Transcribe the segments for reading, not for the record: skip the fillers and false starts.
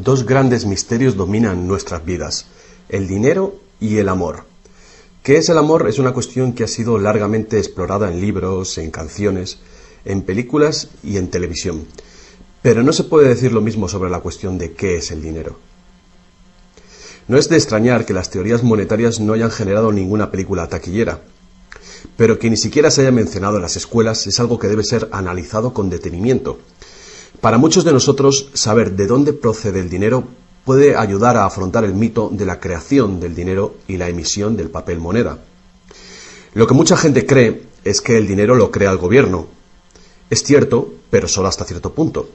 dos grandes misterios dominan nuestras vidas: el dinero y el amor. ¿Qué es el amor? Es una cuestión que ha sido largamente explorada en libros, en canciones, en películas y en televisión. Pero no se puede decir lo mismo sobre la cuestión de qué es el dinero. No es de extrañar que las teorías monetarias no hayan generado ninguna película taquillera, pero que ni siquiera se haya mencionado en las escuelas es algo que debe ser analizado con detenimiento. Para muchos de nosotros, saber de dónde procede el dinero puede ayudar a afrontar el mito de la creación del dinero y la emisión del papel moneda. Lo que mucha gente cree es que el dinero lo crea el gobierno. Es cierto, pero solo hasta cierto punto.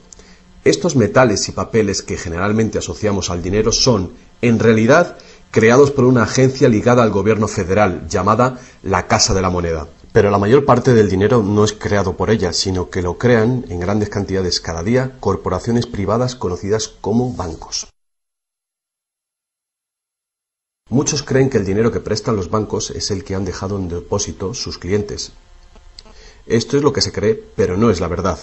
Estos metales y papeles que generalmente asociamos al dinero son, en realidad, creados por una agencia ligada al gobierno federal, llamada la Casa de la Moneda. Pero la mayor parte del dinero no es creado por ella, sino que lo crean en grandes cantidades cada día corporaciones privadas conocidas como bancos. Muchos creen que el dinero que prestan los bancos es el que han dejado en depósito sus clientes. Esto es lo que se cree, pero no es la verdad.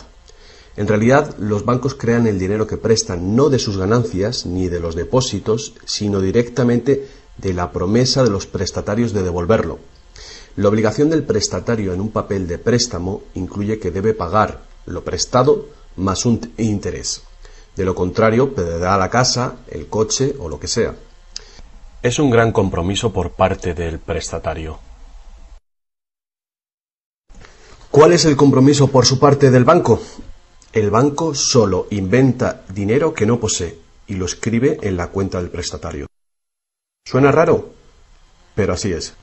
En realidad, los bancos crean el dinero que prestan no de sus ganancias ni de los depósitos, sino directamente de la promesa de los prestatarios de devolverlo. La obligación del prestatario en un papel de préstamo incluye que debe pagar lo prestado más un interés. De lo contrario, perderá la casa, el coche o lo que sea. Es un gran compromiso por parte del prestatario. ¿Cuál es el compromiso por su parte del banco? El banco solo inventa dinero que no posee y lo escribe en la cuenta del prestatario. ¿Suena raro? Pero así es.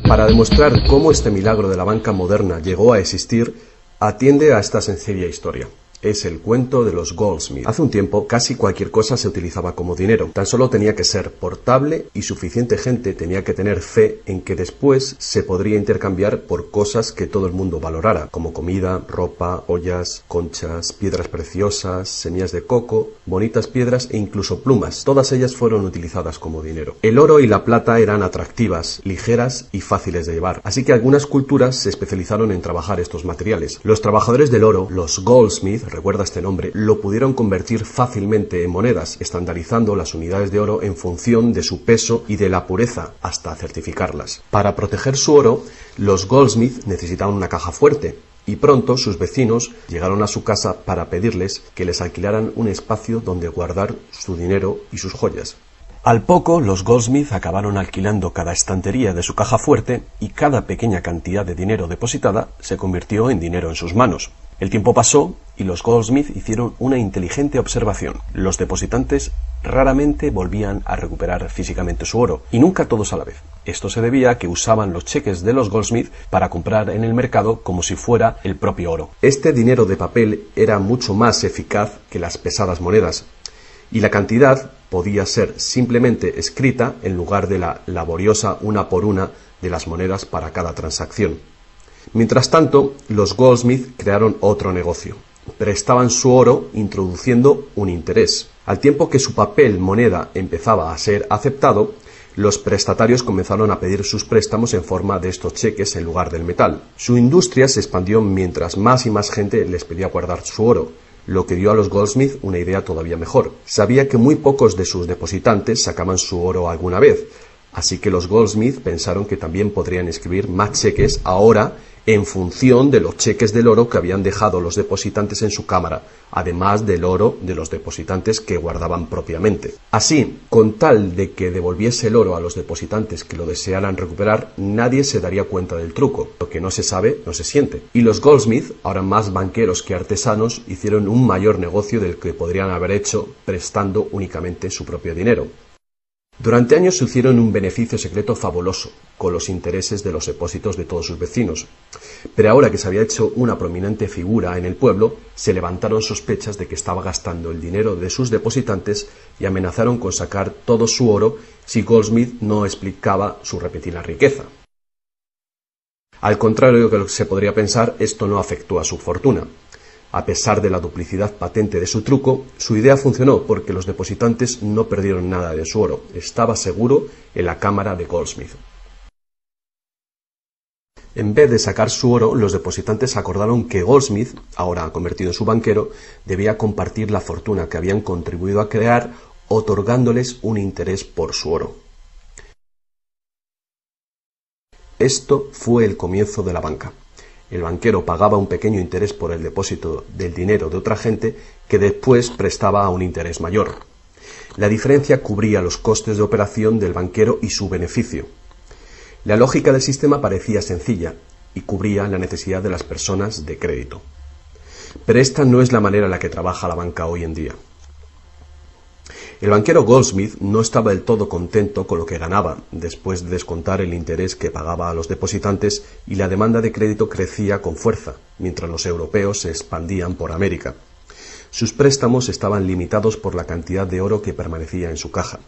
Para demostrar cómo este milagro de la banca moderna llegó a existir, atiende a esta sencilla historia. Es el cuento de los Goldsmith. Hace un tiempo, casi cualquier cosa se utilizaba como dinero. Tan solo tenía que ser portable y suficiente gente tenía que tener fe en que después se podría intercambiar por cosas que todo el mundo valorara, como comida, ropa, ollas, conchas, piedras preciosas, semillas de coco, bonitas piedras e incluso plumas. Todas ellas fueron utilizadas como dinero. El oro y la plata eran atractivas, ligeras y fáciles de llevar, así que algunas culturas se especializaron en trabajar estos materiales. Los trabajadores del oro, los Goldsmith, recuerda este nombre, lo pudieron convertir fácilmente en monedas, estandarizando las unidades de oro en función de su peso y de la pureza, hasta certificarlas. Para proteger su oro, los Goldsmith necesitaban una caja fuerte, y pronto sus vecinos llegaron a su casa para pedirles que les alquilaran un espacio donde guardar su dinero y sus joyas. Al poco, los Goldsmith acabaron alquilando cada estantería de su caja fuerte y cada pequeña cantidad de dinero depositada se convirtió en dinero en sus manos. El tiempo pasó y los Goldsmith hicieron una inteligente observación. Los depositantes raramente volvían a recuperar físicamente su oro, y nunca todos a la vez. Esto se debía a que usaban los cheques de los Goldsmith para comprar en el mercado como si fuera el propio oro. Este dinero de papel era mucho más eficaz que las pesadas monedas, y la cantidad podía ser simplemente escrita en lugar de la laboriosa una por una de las monedas para cada transacción. Mientras tanto, los Goldsmith crearon otro negocio. Prestaban su oro introduciendo un interés. Al tiempo que su papel moneda empezaba a ser aceptado, los prestatarios comenzaron a pedir sus préstamos en forma de estos cheques en lugar del metal. Su industria se expandió mientras más y más gente les pedía guardar su oro, lo que dio a los Goldsmith una idea todavía mejor. Sabía que muy pocos de sus depositantes sacaban su oro alguna vez, así que los Goldsmith pensaron que también podrían escribir más cheques ahora en función de los cheques del oro que habían dejado los depositantes en su cámara, además del oro de los depositantes que guardaban propiamente. Así, con tal de que devolviese el oro a los depositantes que lo desearan recuperar, nadie se daría cuenta del truco. Lo que no se sabe, no se siente. Y los Goldsmith, ahora más banqueros que artesanos, hicieron un mayor negocio del que podrían haber hecho prestando únicamente su propio dinero. Durante años se hicieron un beneficio secreto fabuloso, con los intereses de los depósitos de todos sus vecinos. Pero ahora que se había hecho una prominente figura en el pueblo, se levantaron sospechas de que estaba gastando el dinero de sus depositantes y amenazaron con sacar todo su oro si Goldsmith no explicaba su repentina riqueza. Al contrario de lo que se podría pensar, esto no afectó a su fortuna. A pesar de la duplicidad patente de su truco, su idea funcionó porque los depositantes no perdieron nada de su oro. Estaba seguro en la cámara de Goldsmith. En vez de sacar su oro, los depositantes acordaron que Goldsmith, ahora convertido en su banquero, debía compartir la fortuna que habían contribuido a crear, otorgándoles un interés por su oro. Esto fue el comienzo de la banca. El banquero pagaba un pequeño interés por el depósito del dinero de otra gente que después prestaba a un interés mayor. La diferencia cubría los costes de operación del banquero y su beneficio. La lógica del sistema parecía sencilla y cubría la necesidad de las personas de crédito. Pero esta no es la manera en la que trabaja la banca hoy en día. El banquero Goldsmith no estaba del todo contento con lo que ganaba, después de descontar el interés que pagaba a los depositantes, y la demanda de crédito crecía con fuerza, mientras los europeos se expandían por América. Sus préstamos estaban limitados por la cantidad de oro que permanecía en su caja.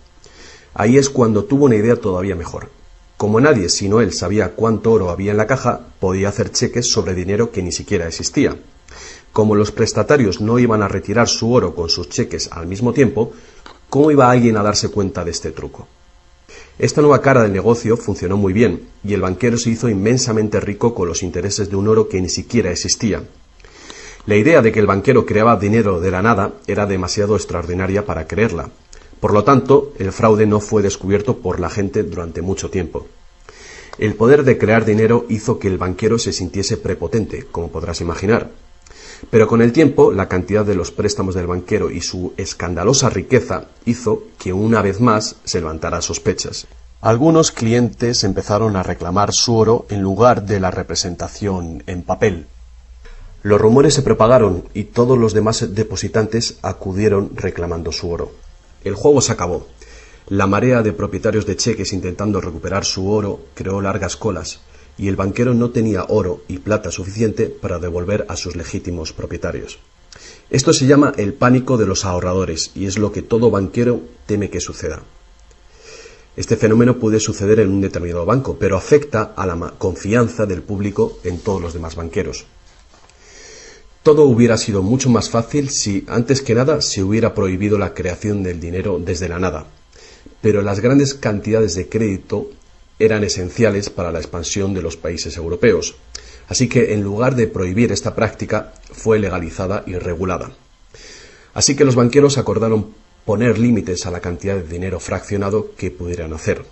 Ahí es cuando tuvo una idea todavía mejor. Como nadie sino él sabía cuánto oro había en la caja, podía hacer cheques sobre dinero que ni siquiera existía. Como los prestatarios no iban a retirar su oro con sus cheques al mismo tiempo, ¿cómo iba alguien a darse cuenta de este truco? Esta nueva cara del negocio funcionó muy bien, y el banquero se hizo inmensamente rico con los intereses de un oro que ni siquiera existía. La idea de que el banquero creaba dinero de la nada era demasiado extraordinaria para creerla. Por lo tanto, el fraude no fue descubierto por la gente durante mucho tiempo. El poder de crear dinero hizo que el banquero se sintiese prepotente, como podrás imaginar. Pero con el tiempo, la cantidad de los préstamos del banquero y su escandalosa riqueza hizo que una vez más se levantara sospechas. Algunos clientes empezaron a reclamar su oro en lugar de la representación en papel. Los rumores se propagaron y todos los demás depositantes acudieron reclamando su oro. El juego se acabó. La marea de propietarios de cheques intentando recuperar su oro creó largas colas, y el banquero no tenía oro y plata suficiente para devolver a sus legítimos propietarios. Esto se llama el pánico de los ahorradores, y es lo que todo banquero teme que suceda. Este fenómeno puede suceder en un determinado banco, pero afecta a la confianza del público en todos los demás banqueros. Todo hubiera sido mucho más fácil si, antes que nada, se hubiera prohibido la creación del dinero desde la nada. Pero las grandes cantidades de crédito eran esenciales para la expansión de los países europeos. Así que, en lugar de prohibir esta práctica, fue legalizada y regulada. Así que los banqueros acordaron poner límites a la cantidad de dinero fraccionado que pudieran hacer.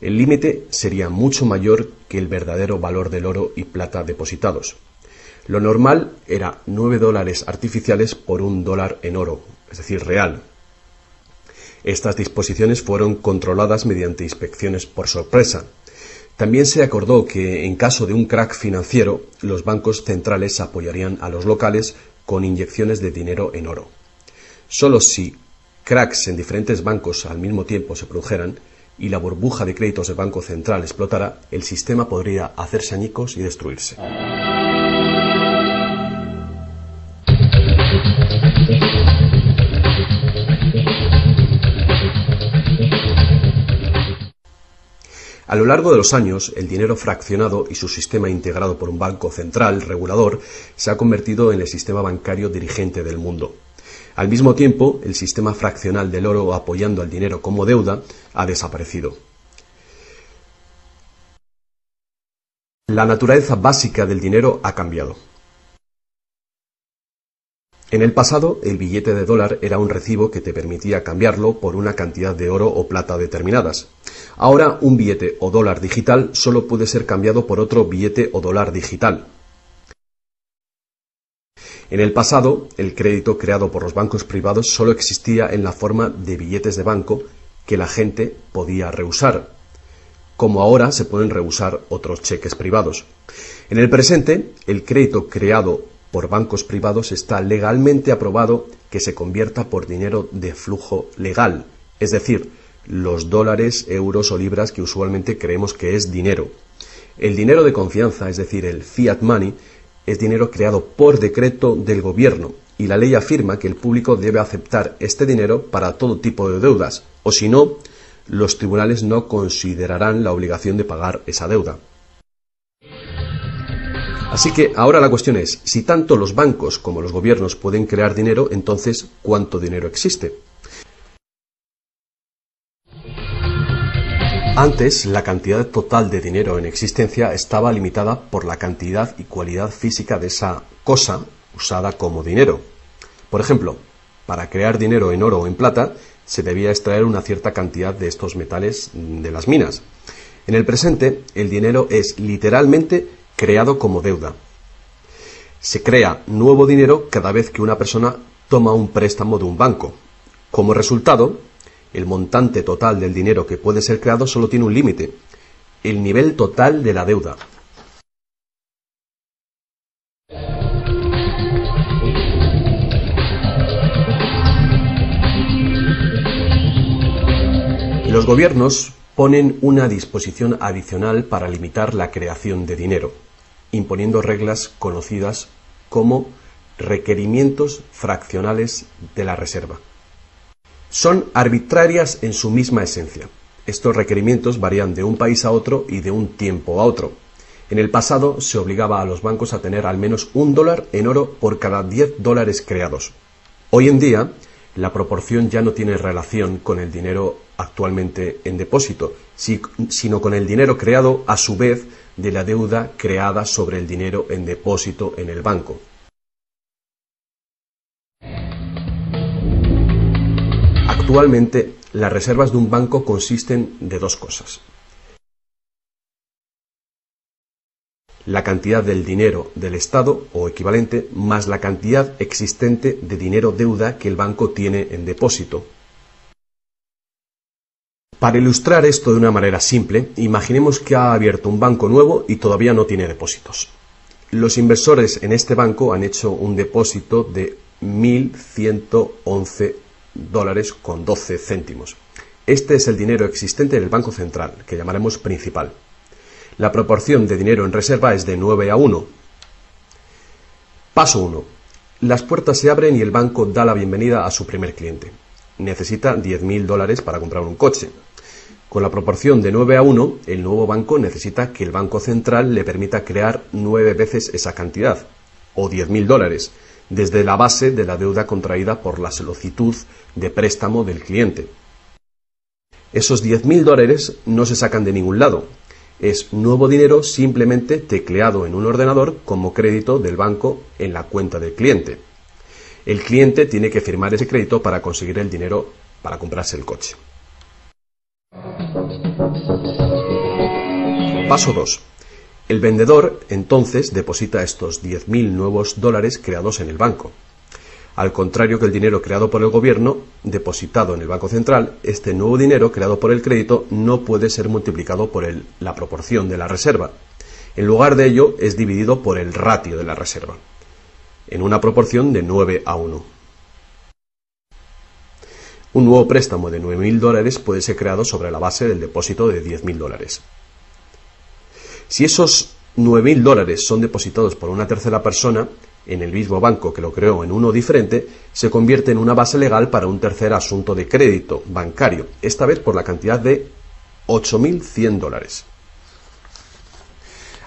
El límite sería mucho mayor que el verdadero valor del oro y plata depositados. Lo normal era $9 artificiales por $1 en oro, es decir, real. Estas disposiciones fueron controladas mediante inspecciones por sorpresa. También se acordó que, en caso de un crack financiero, los bancos centrales apoyarían a los locales con inyecciones de dinero en oro. Solo si cracks en diferentes bancos al mismo tiempo se produjeran y la burbuja de créditos del Banco Central explotara, el sistema podría hacerse añicos y destruirse. A lo largo de los años, el dinero fraccionado y su sistema integrado por un banco central regulador se ha convertido en el sistema bancario dirigente del mundo. Al mismo tiempo, el sistema fraccional del oro apoyando al dinero como deuda ha desaparecido. La naturaleza básica del dinero ha cambiado. En el pasado, el billete de dólar era un recibo que te permitía cambiarlo por una cantidad de oro o plata determinadas. Ahora, un billete o dólar digital solo puede ser cambiado por otro billete o dólar digital. En el pasado, el crédito creado por los bancos privados solo existía en la forma de billetes de banco que la gente podía rehusar, como ahora se pueden rehusar otros cheques privados. En el presente, el crédito creado por bancos privados está legalmente aprobado que se convierta por dinero de flujo legal, es decir, los dólares, euros o libras que usualmente creemos que es dinero. El dinero de confianza, es decir, el fiat money, es dinero creado por decreto del gobierno, y la ley afirma que el público debe aceptar este dinero para todo tipo de deudas, o si no, los tribunales no considerarán la obligación de pagar esa deuda. Así que ahora la cuestión es, si tanto los bancos como los gobiernos pueden crear dinero, entonces, ¿cuánto dinero existe? Antes, la cantidad total de dinero en existencia estaba limitada por la cantidad y cualidad física de esa cosa usada como dinero. Por ejemplo, para crear dinero en oro o en plata, se debía extraer una cierta cantidad de estos metales de las minas. En el presente, el dinero es literalmente creado como deuda. Se crea nuevo dinero cada vez que una persona toma un préstamo de un banco. Como resultado, el montante total del dinero que puede ser creado solo tiene un límite: el nivel total de la deuda. Los gobiernos ponen una disposición adicional para limitar la creación de dinero, imponiendo reglas conocidas como requerimientos fraccionales de la reserva. Son arbitrarias en su misma esencia. Estos requerimientos varían de un país a otro y de un tiempo a otro. En el pasado se obligaba a los bancos a tener al menos $1 en oro por cada $10 creados. Hoy en día, la proporción ya no tiene relación con el dinero actualmente en depósito, sino con el dinero creado a su vez de la deuda creada sobre el dinero en depósito en el banco. Actualmente, las reservas de un banco consisten de dos cosas: la cantidad del dinero del Estado o equivalente más la cantidad existente de dinero deuda que el banco tiene en depósito. Para ilustrar esto de una manera simple, imaginemos que ha abierto un banco nuevo y todavía no tiene depósitos. Los inversores en este banco han hecho un depósito de $1.111,12. Este es el dinero existente en el Banco Central, que llamaremos principal. La proporción de dinero en reserva es de 9:1. Paso 1. Las puertas se abren y el banco da la bienvenida a su primer cliente. Necesita $10.000 para comprar un coche. Con la proporción de 9:1, el nuevo banco necesita que el Banco Central le permita crear 9 veces esa cantidad, o $10.000, desde la base de la deuda contraída por la solicitud de préstamo del cliente. Esos $10.000 no se sacan de ningún lado. Es nuevo dinero simplemente tecleado en un ordenador como crédito del banco en la cuenta del cliente. El cliente tiene que firmar ese crédito para conseguir el dinero para comprarse el coche. Paso 2. El vendedor entonces deposita estos 10.000 nuevos dólares creados en el banco. Al contrario que el dinero creado por el gobierno, depositado en el Banco Central, este nuevo dinero creado por el crédito no puede ser multiplicado por la proporción de la reserva. En lugar de ello, es dividido por el ratio de la reserva, en una proporción de 9:1. Un nuevo préstamo de $9.000 puede ser creado sobre la base del depósito de $10.000. Si esos $9.000 son depositados por una tercera persona en el mismo banco que lo creó en uno diferente, se convierte en una base legal para un tercer asunto de crédito bancario, esta vez por la cantidad de $8.100.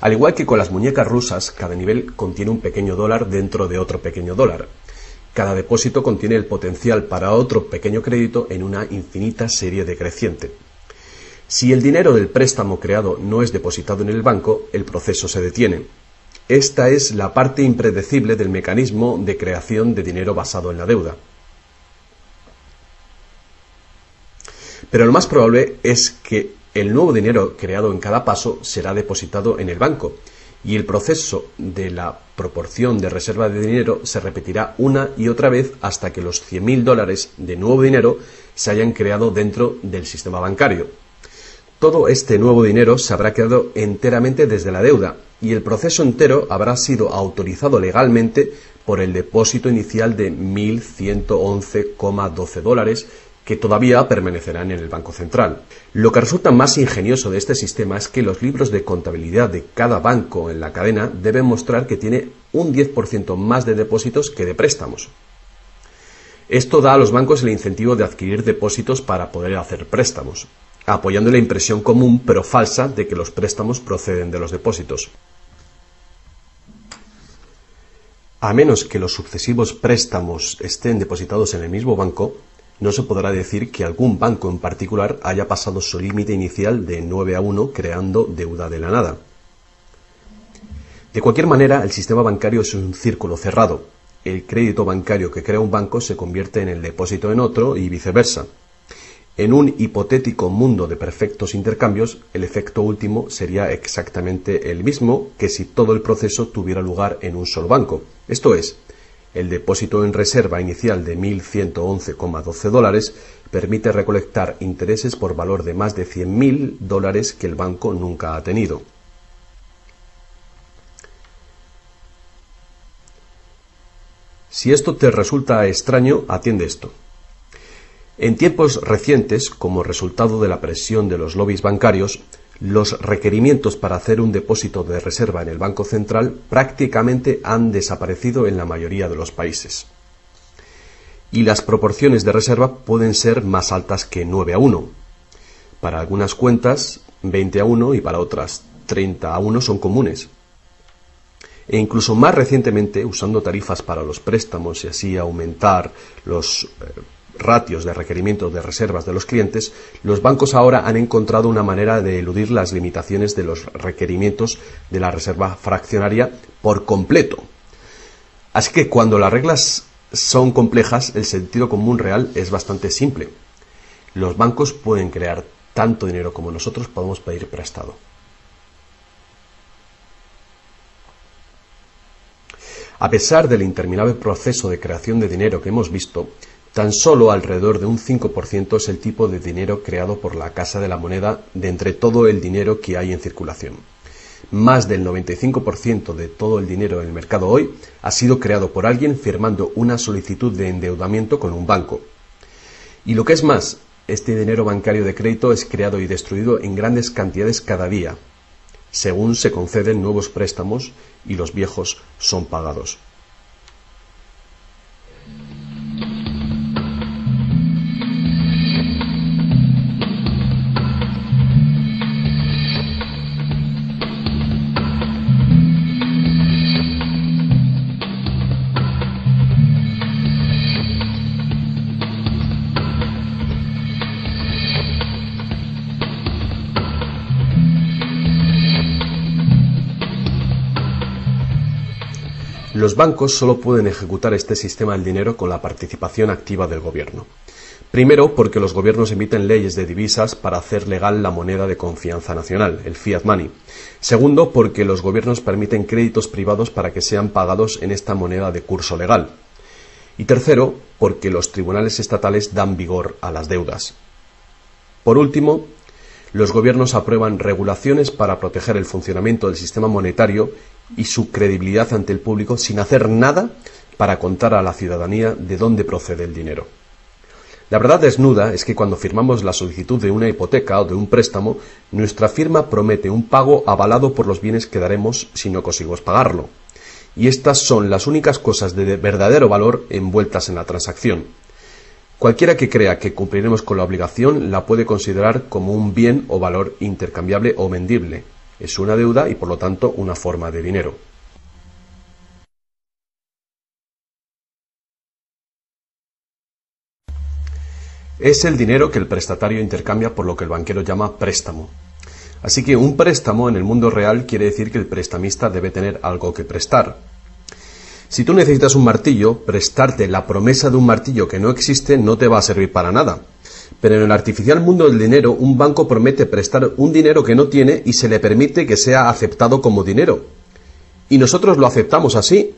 Al igual que con las muñecas rusas, cada nivel contiene un pequeño dólar dentro de otro pequeño dólar. Cada depósito contiene el potencial para otro pequeño crédito en una infinita serie decreciente. Si el dinero del préstamo creado no es depositado en el banco, el proceso se detiene. Esta es la parte impredecible del mecanismo de creación de dinero basado en la deuda. Pero lo más probable es que el nuevo dinero creado en cada paso será depositado en el banco, y el proceso de la proporción de reserva de dinero se repetirá una y otra vez hasta que los $100.000 de nuevo dinero se hayan creado dentro del sistema bancario. Todo este nuevo dinero se habrá creado enteramente desde la deuda, y el proceso entero habrá sido autorizado legalmente por el depósito inicial de $1.111,12 que todavía permanecerán en el Banco Central. Lo que resulta más ingenioso de este sistema es que los libros de contabilidad de cada banco en la cadena deben mostrar que tiene un 10% más de depósitos que de préstamos. Esto da a los bancos el incentivo de adquirir depósitos para poder hacer préstamos, apoyando la impresión común pero falsa de que los préstamos proceden de los depósitos. A menos que los sucesivos préstamos estén depositados en el mismo banco, no se podrá decir que algún banco en particular haya pasado su límite inicial de 9-1 creando deuda de la nada. De cualquier manera, el sistema bancario es un círculo cerrado. El crédito bancario que crea un banco se convierte en el depósito en otro y viceversa. En un hipotético mundo de perfectos intercambios, el efecto último sería exactamente el mismo que si todo el proceso tuviera lugar en un solo banco. Esto es, el depósito en reserva inicial de $1.111,12 permite recolectar intereses por valor de más de $100.000 que el banco nunca ha tenido. Si esto te resulta extraño, atiende esto. En tiempos recientes, como resultado de la presión de los lobbies bancarios, los requerimientos para hacer un depósito de reserva en el Banco Central prácticamente han desaparecido en la mayoría de los países. Y las proporciones de reserva pueden ser más altas que 9-1. Para algunas cuentas, 20-1 y para otras 30-1 son comunes. E incluso más recientemente, usando tarifas para los préstamos y así aumentar los ratios de requerimiento de reservas de los clientes, los bancos ahora han encontrado una manera de eludir las limitaciones de los requerimientos de la reserva fraccionaria por completo. Así que cuando las reglas son complejas, el sentido común real es bastante simple. Los bancos pueden crear tanto dinero como nosotros podemos pedir prestado. A pesar del interminable proceso de creación de dinero que hemos visto, tan solo alrededor de un 5% es el tipo de dinero creado por la Casa de la Moneda de entre todo el dinero que hay en circulación. Más del 95% de todo el dinero en el mercado hoy ha sido creado por alguien firmando una solicitud de endeudamiento con un banco. Y lo que es más, este dinero bancario de crédito es creado y destruido en grandes cantidades cada día, según se conceden nuevos préstamos y los viejos son pagados. Los bancos solo pueden ejecutar este sistema del dinero con la participación activa del gobierno. Primero, porque los gobiernos emiten leyes de divisas para hacer legal la moneda de confianza nacional, el fiat money. Segundo, porque los gobiernos permiten créditos privados para que sean pagados en esta moneda de curso legal. Y tercero, porque los tribunales estatales dan vigor a las deudas. Por último, los gobiernos aprueban regulaciones para proteger el funcionamiento del sistema monetario y su credibilidad ante el público sin hacer nada para contar a la ciudadanía de dónde procede el dinero. La verdad desnuda es que cuando firmamos la solicitud de una hipoteca o de un préstamo, nuestra firma promete un pago avalado por los bienes que daremos si no conseguimos pagarlo. Y estas son las únicas cosas de verdadero valor envueltas en la transacción. Cualquiera que crea que cumpliremos con la obligación la puede considerar como un bien o valor intercambiable o vendible. Es una deuda y por lo tanto una forma de dinero. Es el dinero que el prestatario intercambia por lo que el banquero llama préstamo. Así que un préstamo en el mundo real quiere decir que el prestamista debe tener algo que prestar. Si tú necesitas un martillo, prestarte la promesa de un martillo que no existe no te va a servir para nada. Pero en el artificial mundo del dinero, un banco promete prestar un dinero que no tiene y se le permite que sea aceptado como dinero. Y nosotros lo aceptamos así.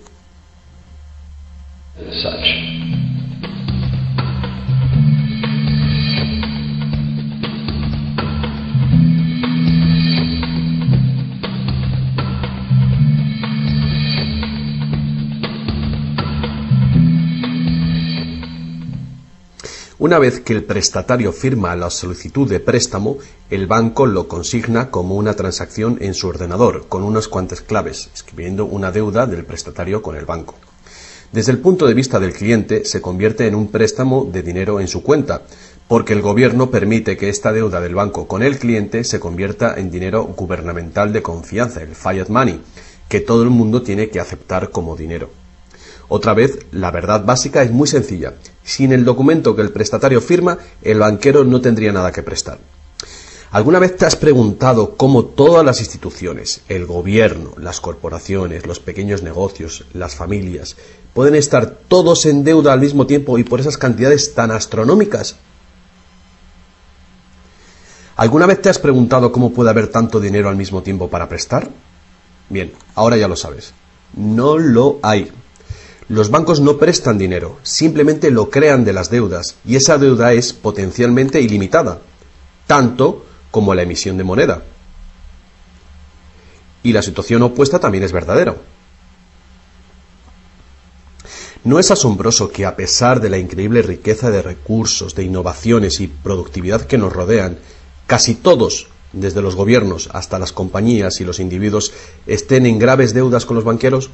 Una vez que el prestatario firma la solicitud de préstamo, el banco lo consigna como una transacción en su ordenador, con unas cuantas claves, escribiendo una deuda del prestatario con el banco. Desde el punto de vista del cliente, se convierte en un préstamo de dinero en su cuenta, porque el gobierno permite que esta deuda del banco con el cliente se convierta en dinero gubernamental de confianza, el fiat money, que todo el mundo tiene que aceptar como dinero. Otra vez, la verdad básica es muy sencilla. Sin el documento que el prestatario firma, el banquero no tendría nada que prestar. ¿Alguna vez te has preguntado cómo todas las instituciones, el gobierno, las corporaciones, los pequeños negocios, las familias, pueden estar todos en deuda al mismo tiempo y por esas cantidades tan astronómicas? ¿Alguna vez te has preguntado cómo puede haber tanto dinero al mismo tiempo para prestar? Bien, ahora ya lo sabes. No lo hay. Los bancos no prestan dinero, simplemente lo crean de las deudas, y esa deuda es potencialmente ilimitada, tanto como la emisión de moneda. Y la situación opuesta también es verdadera. ¿No es asombroso que a pesar de la increíble riqueza de recursos, de innovaciones y productividad que nos rodean, casi todos, desde los gobiernos hasta las compañías y los individuos, estén en graves deudas con los banqueros?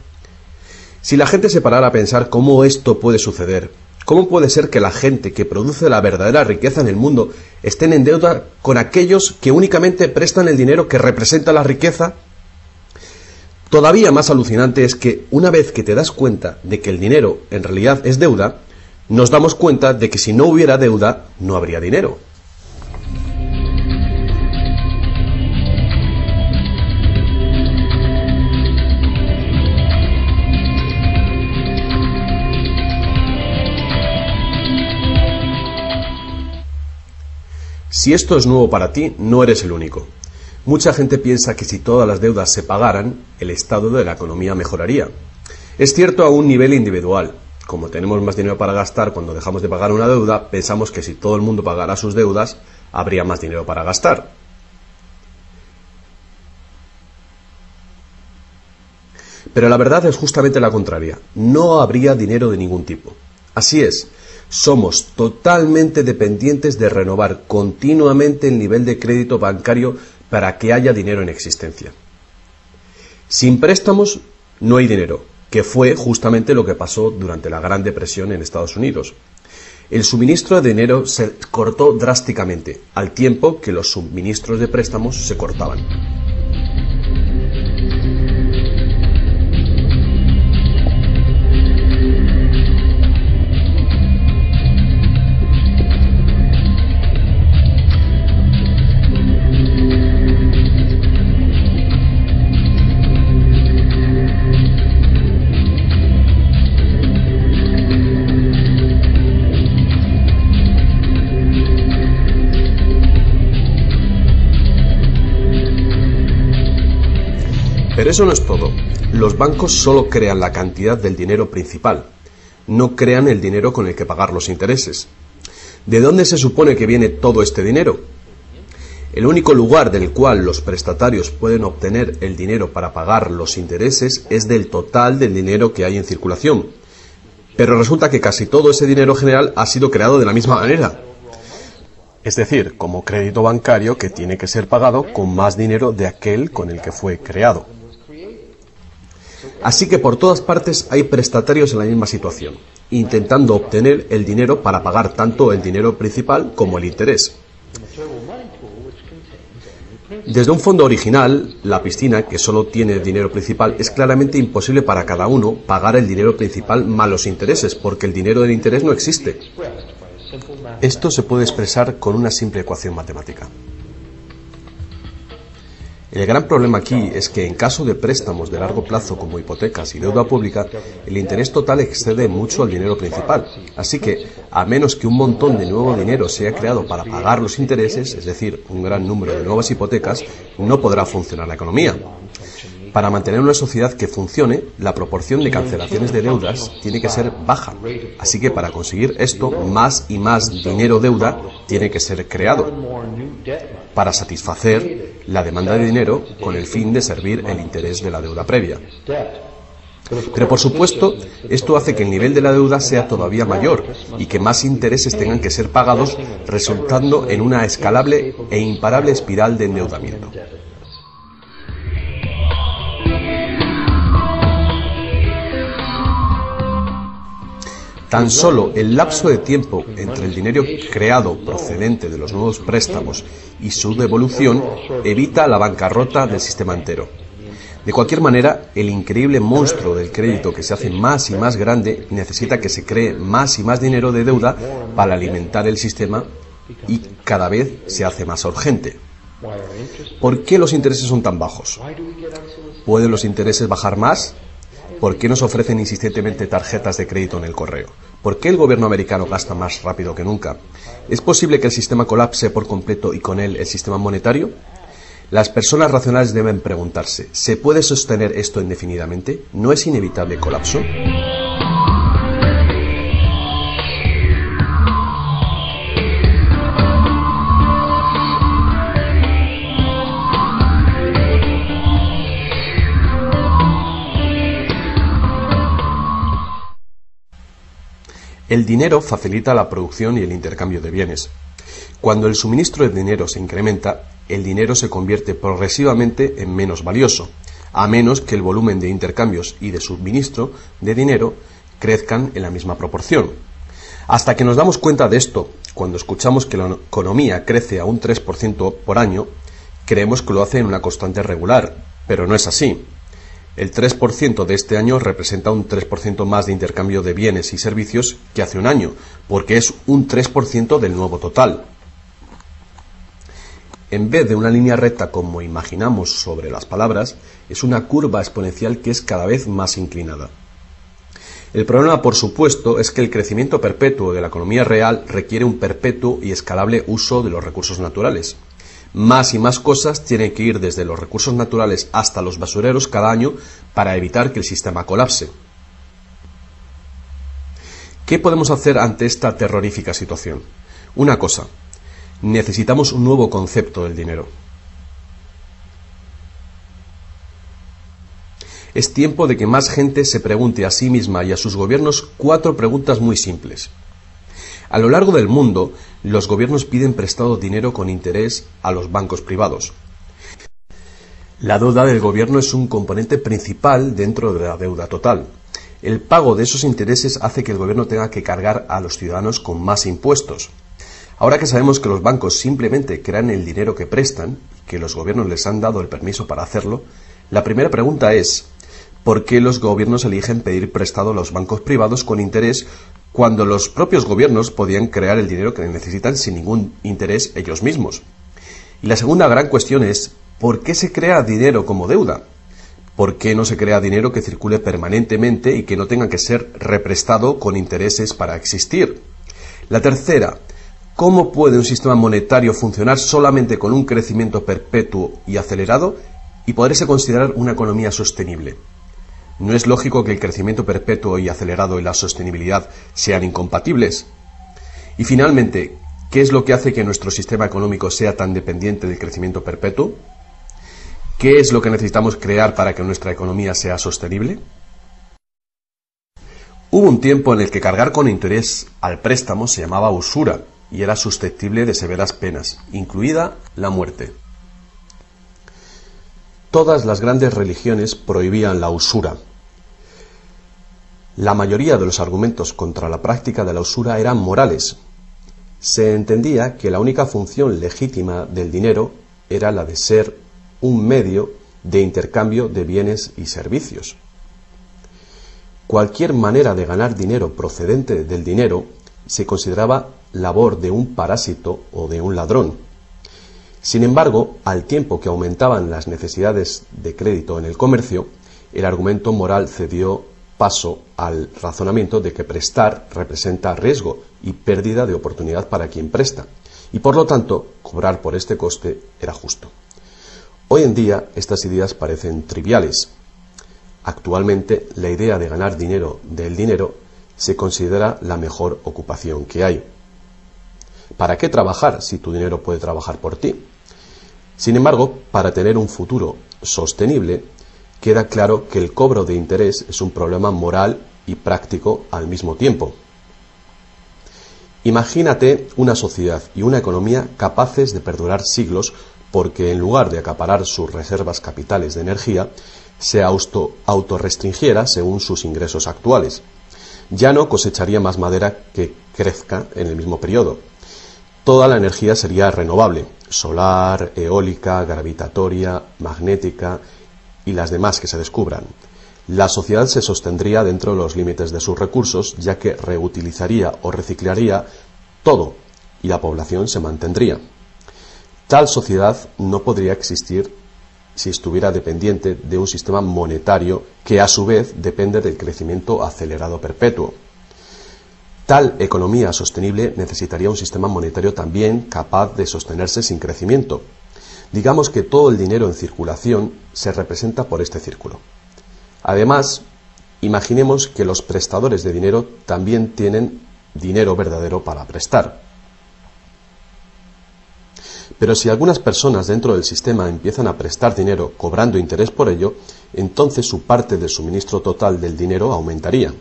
Si la gente se parara a pensar cómo esto puede suceder, ¿cómo puede ser que la gente que produce la verdadera riqueza en el mundo estén en deuda con aquellos que únicamente prestan el dinero que representa la riqueza? Todavía más alucinante es que una vez que te das cuenta de que el dinero en realidad es deuda, nos damos cuenta de que si no hubiera deuda, no habría dinero. Si esto es nuevo para ti, no eres el único. Mucha gente piensa que si todas las deudas se pagaran, el estado de la economía mejoraría. Es cierto a un nivel individual. Como tenemos más dinero para gastar cuando dejamos de pagar una deuda, pensamos que si todo el mundo pagara sus deudas, habría más dinero para gastar. Pero la verdad es justamente la contraria. No habría dinero de ningún tipo. Así es. Somos totalmente dependientes de renovar continuamente el nivel de crédito bancario para que haya dinero en existencia. Sin préstamos no hay dinero, que fue justamente lo que pasó durante la Gran Depresión en Estados Unidos. El suministro de dinero se cortó drásticamente, al tiempo que los suministros de préstamos se cortaban. Pero eso no es todo. Los bancos solo crean la cantidad del dinero principal. No crean el dinero con el que pagar los intereses. ¿De dónde se supone que viene todo este dinero? El único lugar del cual los prestatarios pueden obtener el dinero para pagar los intereses es del total del dinero que hay en circulación. Pero resulta que casi todo ese dinero general ha sido creado de la misma manera. Es decir, como crédito bancario que tiene que ser pagado con más dinero de aquel con el que fue creado. Así que por todas partes hay prestatarios en la misma situación, intentando obtener el dinero para pagar tanto el dinero principal como el interés. Desde un fondo original, la piscina, que solo tiene el dinero principal, es claramente imposible para cada uno pagar el dinero principal más los intereses, porque el dinero del interés no existe. Esto se puede expresar con una simple ecuación matemática. El gran problema aquí es que en caso de préstamos de largo plazo como hipotecas y deuda pública, el interés total excede mucho al dinero principal. Así que, a menos que un montón de nuevo dinero sea creado para pagar los intereses, es decir, un gran número de nuevas hipotecas, no podrá funcionar la economía. Para mantener una sociedad que funcione, la proporción de cancelaciones de deudas tiene que ser baja. Así que para conseguir esto, más y más dinero deuda tiene que ser creado para satisfacer la demanda de dinero con el fin de servir el interés de la deuda previa. Pero por supuesto, esto hace que el nivel de la deuda sea todavía mayor y que más intereses tengan que ser pagados, resultando en una escalable e imparable espiral de endeudamiento. Tan solo el lapso de tiempo entre el dinero creado procedente de los nuevos préstamos y su devolución evita la bancarrota del sistema entero. De cualquier manera, el increíble monstruo del crédito que se hace más y más grande necesita que se cree más y más dinero de deuda para alimentar el sistema y cada vez se hace más urgente. ¿Por qué los intereses son tan bajos? ¿Pueden los intereses bajar más? ¿Por qué nos ofrecen insistentemente tarjetas de crédito en el correo? ¿Por qué el gobierno americano gasta más rápido que nunca? ¿Es posible que el sistema colapse por completo y con él el sistema monetario? Las personas racionales deben preguntarse, ¿se puede sostener esto indefinidamente? ¿No es inevitable el colapso? El dinero facilita la producción y el intercambio de bienes. Cuando el suministro de dinero se incrementa, el dinero se convierte progresivamente en menos valioso, a menos que el volumen de intercambios y de suministro de dinero crezcan en la misma proporción. Hasta que nos damos cuenta de esto, cuando escuchamos que la economía crece a un 3% por año, creemos que lo hace en una constante regular, pero no es así. El 3% de este año representa un 3% más de intercambio de bienes y servicios que hace un año, porque es un 3% del nuevo total. En vez de una línea recta como imaginamos sobre las palabras, es una curva exponencial que es cada vez más inclinada. El problema, por supuesto, es que el crecimiento perpetuo de la economía real requiere un perpetuo y escalable uso de los recursos naturales. Más y más cosas tienen que ir desde los recursos naturales hasta los basureros cada año para evitar que el sistema colapse. ¿Qué podemos hacer ante esta terrorífica situación? Una cosa, necesitamos un nuevo concepto del dinero. Es tiempo de que más gente se pregunte a sí misma y a sus gobiernos 4 preguntas muy simples. A lo largo del mundo, los gobiernos piden prestado dinero con interés a los bancos privados. La deuda del gobierno es un componente principal dentro de la deuda total. El pago de esos intereses hace que el gobierno tenga que cargar a los ciudadanos con más impuestos. Ahora que sabemos que los bancos simplemente crean el dinero que prestan, y que los gobiernos les han dado el permiso para hacerlo, la primera pregunta es, ¿por qué los gobiernos eligen pedir prestado a los bancos privados con interés cuando los propios gobiernos podían crear el dinero que necesitan sin ningún interés ellos mismos? Y la segunda gran cuestión es, ¿por qué se crea dinero como deuda? ¿Por qué no se crea dinero que circule permanentemente y que no tenga que ser represtado con intereses para existir? La tercera, ¿cómo puede un sistema monetario funcionar solamente con un crecimiento perpetuo y acelerado y poderse considerar una economía sostenible? ¿No es lógico que el crecimiento perpetuo y acelerado y la sostenibilidad sean incompatibles? Y finalmente, ¿qué es lo que hace que nuestro sistema económico sea tan dependiente del crecimiento perpetuo? ¿Qué es lo que necesitamos crear para que nuestra economía sea sostenible? Hubo un tiempo en el que cargar con interés al préstamo se llamaba usura y era susceptible de severas penas, incluida la muerte. Todas las grandes religiones prohibían la usura. La mayoría de los argumentos contra la práctica de la usura eran morales. Se entendía que la única función legítima del dinero era la de ser un medio de intercambio de bienes y servicios. Cualquier manera de ganar dinero procedente del dinero se consideraba labor de un parásito o de un ladrón. Sin embargo, al tiempo que aumentaban las necesidades de crédito en el comercio, el argumento moral cedió paso al razonamiento de que prestar representa riesgo y pérdida de oportunidad para quien presta, y por lo tanto, cobrar por este coste era justo. Hoy en día, estas ideas parecen triviales. Actualmente, la idea de ganar dinero del dinero se considera la mejor ocupación que hay. ¿Para qué trabajar si tu dinero puede trabajar por ti? Sin embargo, para tener un futuro sostenible, queda claro que el cobro de interés es un problema moral y práctico al mismo tiempo. Imagínate una sociedad y una economía capaces de perdurar siglos porque en lugar de acaparar sus reservas capitales de energía, se autorrestringiera según sus ingresos actuales. Ya no cosecharía más madera que crezca en el mismo periodo. Toda la energía sería renovable, solar, eólica, gravitatoria, magnética, y las demás que se descubran. La sociedad se sostendría dentro de los límites de sus recursos, ya que reutilizaría o reciclaría todo y la población se mantendría. Tal sociedad no podría existir si estuviera dependiente de un sistema monetario que a su vez depende del crecimiento acelerado perpetuo. Tal economía sostenible necesitaría un sistema monetario también capaz de sostenerse sin crecimiento. Digamos que todo el dinero en circulación se representa por este círculo. Además, imaginemos que los prestadores de dinero también tienen dinero verdadero para prestar. Pero si algunas personas dentro del sistema empiezan a prestar dinero cobrando interés por ello, entonces su parte del suministro total del dinero aumentaría.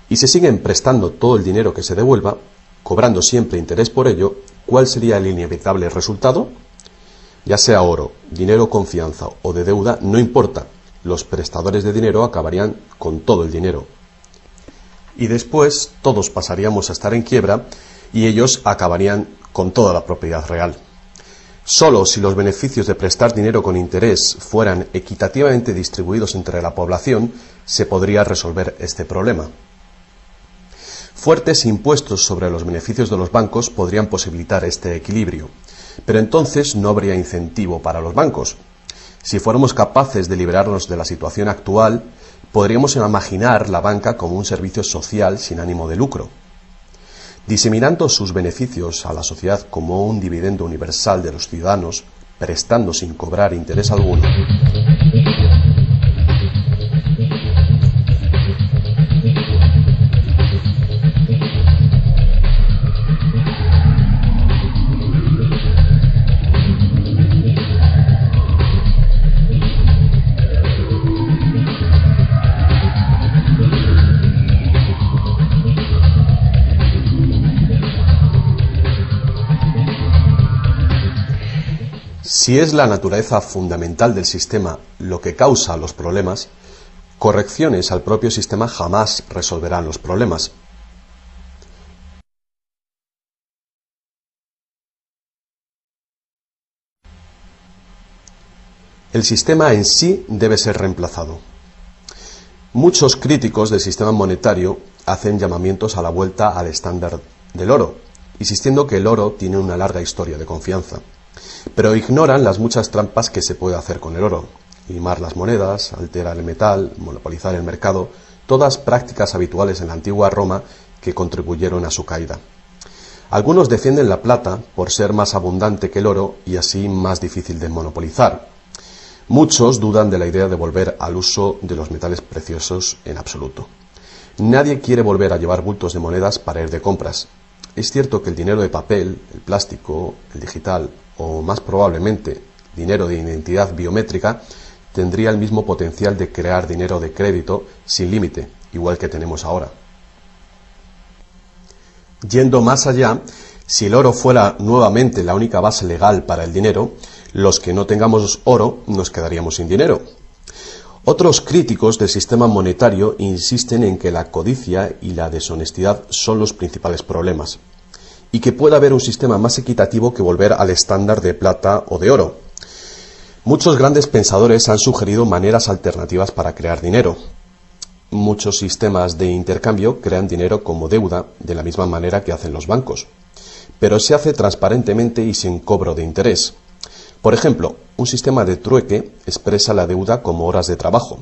Y si siguen prestando todo el dinero que se devuelva, cobrando siempre interés por ello, ¿cuál sería el inevitable resultado? Ya sea oro, dinero, confianza o de deuda, no importa, los prestadores de dinero acabarían con todo el dinero. Y después todos pasaríamos a estar en quiebra y ellos acabarían con toda la propiedad real. Solo si los beneficios de prestar dinero con interés fueran equitativamente distribuidos entre la población, se podría resolver este problema. Fuertes impuestos sobre los beneficios de los bancos podrían posibilitar este equilibrio, pero entonces no habría incentivo para los bancos. Si fuéramos capaces de liberarnos de la situación actual, podríamos imaginar la banca como un servicio social sin ánimo de lucro. Diseminando sus beneficios a la sociedad como un dividendo universal de los ciudadanos, prestando sin cobrar interés alguno. Si es la naturaleza fundamental del sistema lo que causa los problemas, correcciones al propio sistema jamás resolverán los problemas. El sistema en sí debe ser reemplazado. Muchos críticos del sistema monetario hacen llamamientos a la vuelta al estándar del oro, insistiendo que el oro tiene una larga historia de confianza. Pero ignoran las muchas trampas que se puede hacer con el oro: limar las monedas, alterar el metal, monopolizar el mercado, todas prácticas habituales en la antigua Roma que contribuyeron a su caída. Algunos defienden la plata por ser más abundante que el oro y así más difícil de monopolizar. Muchos dudan de la idea de volver al uso de los metales preciosos en absoluto. Nadie quiere volver a llevar bultos de monedas para ir de compras. Es cierto que el dinero de papel, el plástico, el digital o más probablemente dinero de identidad biométrica tendría el mismo potencial de crear dinero de crédito sin límite, igual que tenemos ahora. Yendo más allá, si el oro fuera nuevamente la única base legal para el dinero, los que no tengamos oro nos quedaríamos sin dinero. Otros críticos del sistema monetario insisten en que la codicia y la deshonestidad son los principales problemas, y que puede haber un sistema más equitativo que volver al estándar de plata o de oro. Muchos grandes pensadores han sugerido maneras alternativas para crear dinero. Muchos sistemas de intercambio crean dinero como deuda, de la misma manera que hacen los bancos, pero se hace transparentemente y sin cobro de interés. Por ejemplo, un sistema de trueque expresa la deuda como horas de trabajo,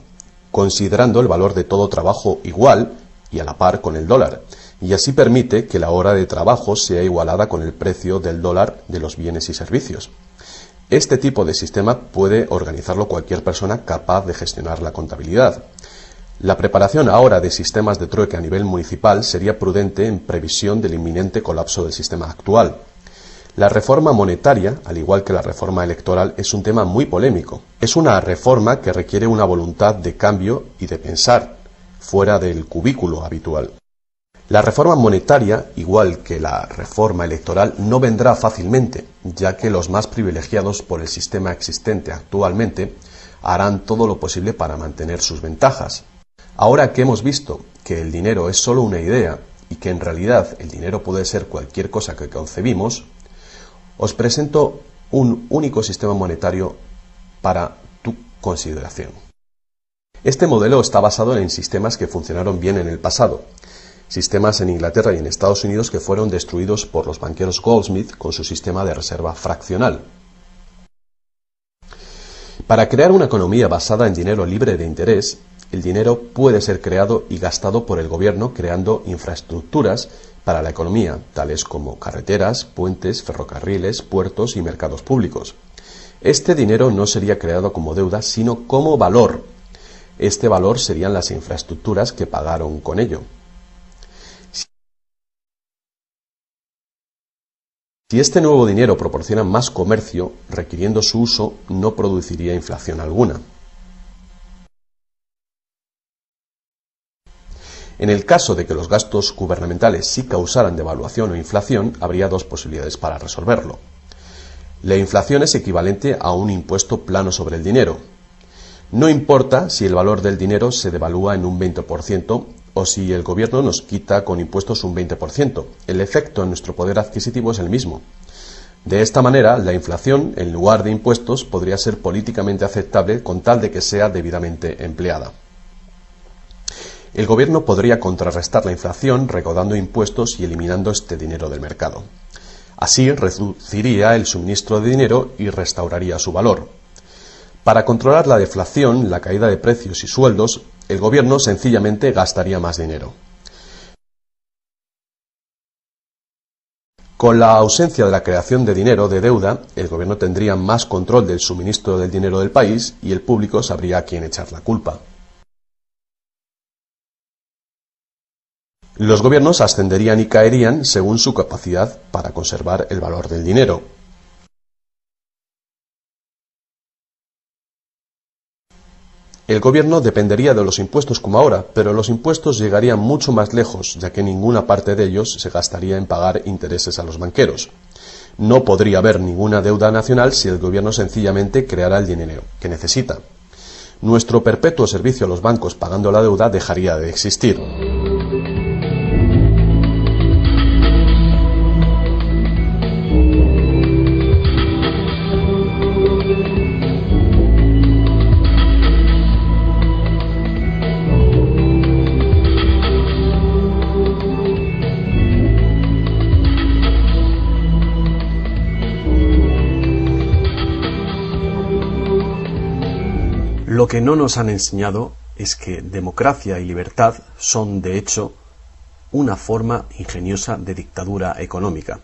considerando el valor de todo trabajo igual y a la par con el dólar, y así permite que la hora de trabajo sea igualada con el precio del dólar de los bienes y servicios. Este tipo de sistema puede organizarlo cualquier persona capaz de gestionar la contabilidad. La preparación ahora de sistemas de trueque a nivel municipal sería prudente en previsión del inminente colapso del sistema actual. La reforma monetaria, al igual que la reforma electoral, es un tema muy polémico. Es una reforma que requiere una voluntad de cambio y de pensar fuera del cubículo habitual. La reforma monetaria, igual que la reforma electoral, no vendrá fácilmente, ya que los más privilegiados por el sistema existente actualmente harán todo lo posible para mantener sus ventajas. Ahora que hemos visto que el dinero es solo una idea y que en realidad el dinero puede ser cualquier cosa que concebimos, os presento un único sistema monetario para tu consideración. Este modelo está basado en sistemas que funcionaron bien en el pasado, sistemas en Inglaterra y en Estados Unidos que fueron destruidos por los banqueros Goldsmith con su sistema de reserva fraccional. Para crear una economía basada en dinero libre de interés, el dinero puede ser creado y gastado por el gobierno creando infraestructuras para la economía, tales como carreteras, puentes, ferrocarriles, puertos y mercados públicos. Este dinero no sería creado como deuda, sino como valor. Este valor serían las infraestructuras que pagaron con ello. Si este nuevo dinero proporciona más comercio, requiriendo su uso, no produciría inflación alguna. En el caso de que los gastos gubernamentales sí causaran devaluación o inflación, habría dos posibilidades para resolverlo. La inflación es equivalente a un impuesto plano sobre el dinero. No importa si el valor del dinero se devalúa en un 20% o si el gobierno nos quita con impuestos un 20%. El efecto en nuestro poder adquisitivo es el mismo. De esta manera, la inflación, en lugar de impuestos, podría ser políticamente aceptable con tal de que sea debidamente empleada. El gobierno podría contrarrestar la inflación recaudando impuestos y eliminando este dinero del mercado. Así reduciría el suministro de dinero y restauraría su valor. Para controlar la deflación, la caída de precios y sueldos, el gobierno sencillamente gastaría más dinero. Con la ausencia de la creación de dinero de deuda, el gobierno tendría más control del suministro del dinero del país y el público sabría a quién echar la culpa. Los gobiernos ascenderían y caerían según su capacidad para conservar el valor del dinero. El gobierno dependería de los impuestos como ahora, pero los impuestos llegarían mucho más lejos, ya que ninguna parte de ellos se gastaría en pagar intereses a los banqueros. No podría haber ninguna deuda nacional si el gobierno sencillamente creara el dinero que necesita. Nuestro perpetuo servicio a los bancos pagando la deuda dejaría de existir. Lo que no nos han enseñado es que democracia y libertad son, de hecho, una forma ingeniosa de dictadura económica.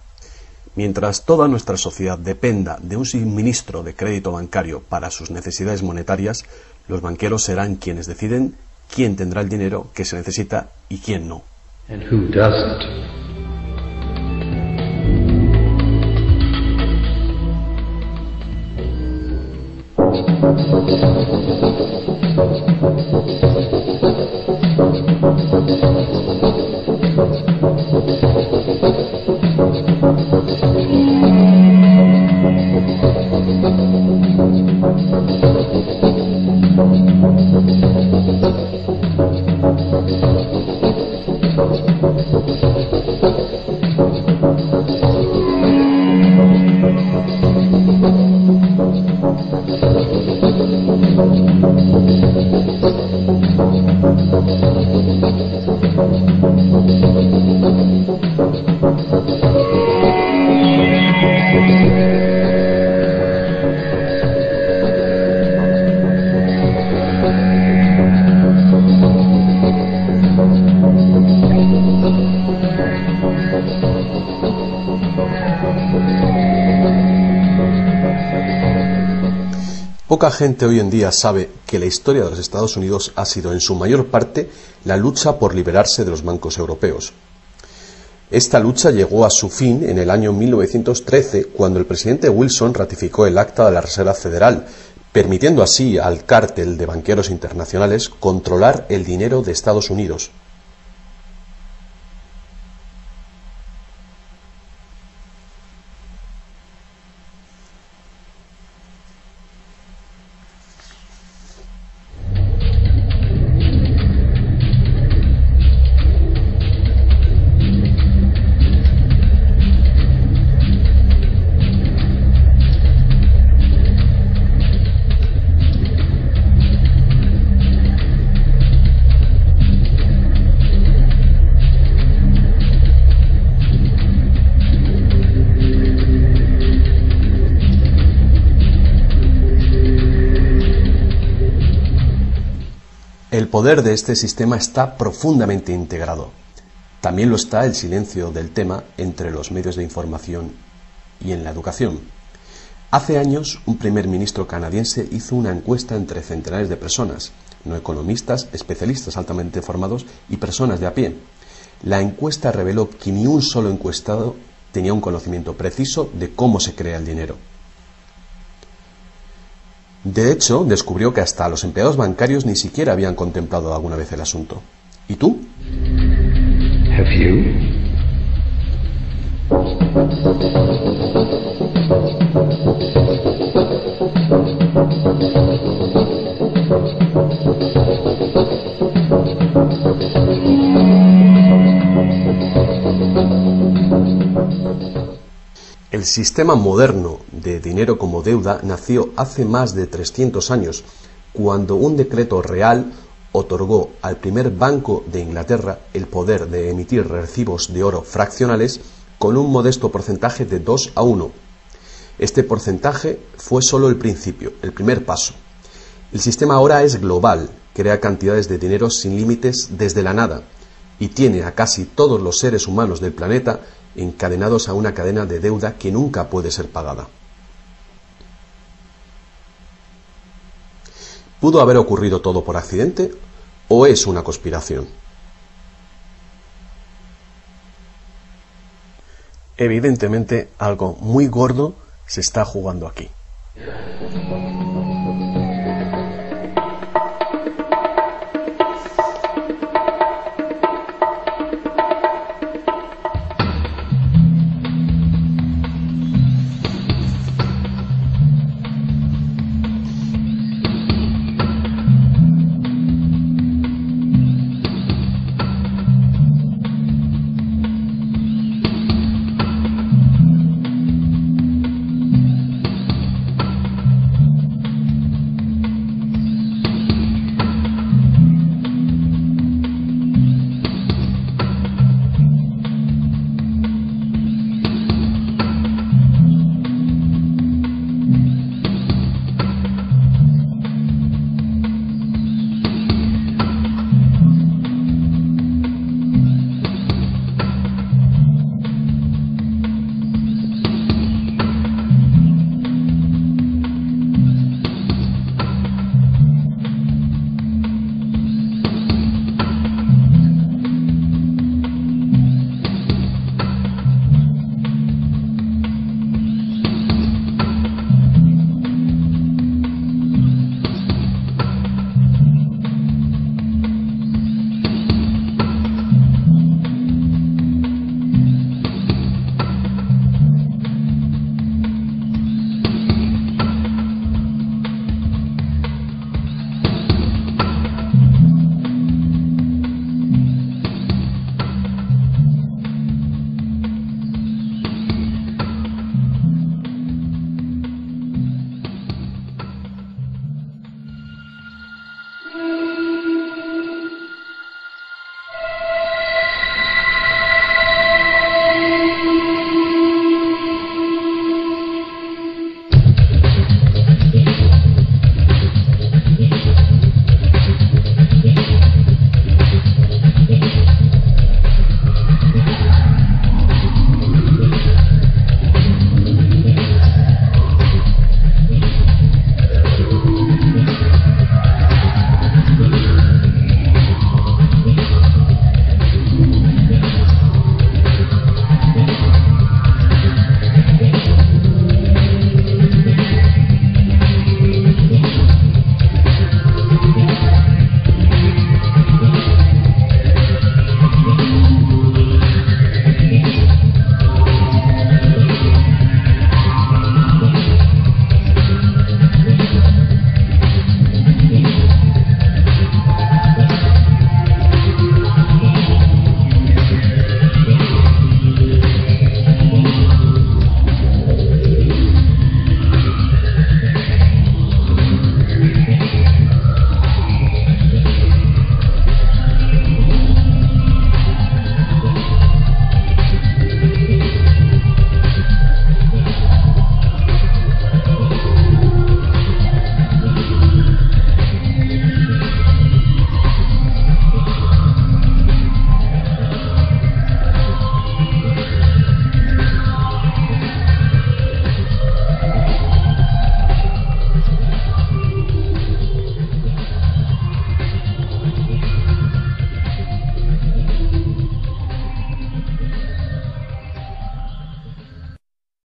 Mientras toda nuestra sociedad dependa de un suministro de crédito bancario para sus necesidades monetarias, los banqueros serán quienes deciden quién tendrá el dinero que se necesita y quién no. And who doesn't. Poca gente hoy en día sabe que la historia de los Estados Unidos ha sido en su mayor parte la lucha por liberarse de los bancos europeos. Esta lucha llegó a su fin en el año 1913, cuando el presidente Wilson ratificó el Acta de la Reserva Federal, permitiendo así al cártel de banqueros internacionales controlar el dinero de Estados Unidos. El poder de este sistema está profundamente integrado. También lo está el silencio del tema entre los medios de información y en la educación. Hace años, un primer ministro canadiense hizo una encuesta entre centenares de personas, no economistas, especialistas altamente formados y personas de a pie. La encuesta reveló que ni un solo encuestado tenía un conocimiento preciso de cómo se crea el dinero. De hecho, descubrió que hasta los empleados bancarios ni siquiera habían contemplado alguna vez el asunto. ¿Y tú? Have you? El sistema moderno de dinero como deuda nació hace más de 300 años, cuando un decreto real otorgó al primer Banco de Inglaterra el poder de emitir recibos de oro fraccionales con un modesto porcentaje de 2:1. Este porcentaje fue solo el principio, el primer paso. El sistema ahora es global, crea cantidades de dinero sin límites desde la nada y tiene a casi todos los seres humanos del planeta encadenados a una cadena de deuda que nunca puede ser pagada. ¿Pudo haber ocurrido todo por accidente o es una conspiración? Evidentemente, algo muy gordo se está jugando aquí.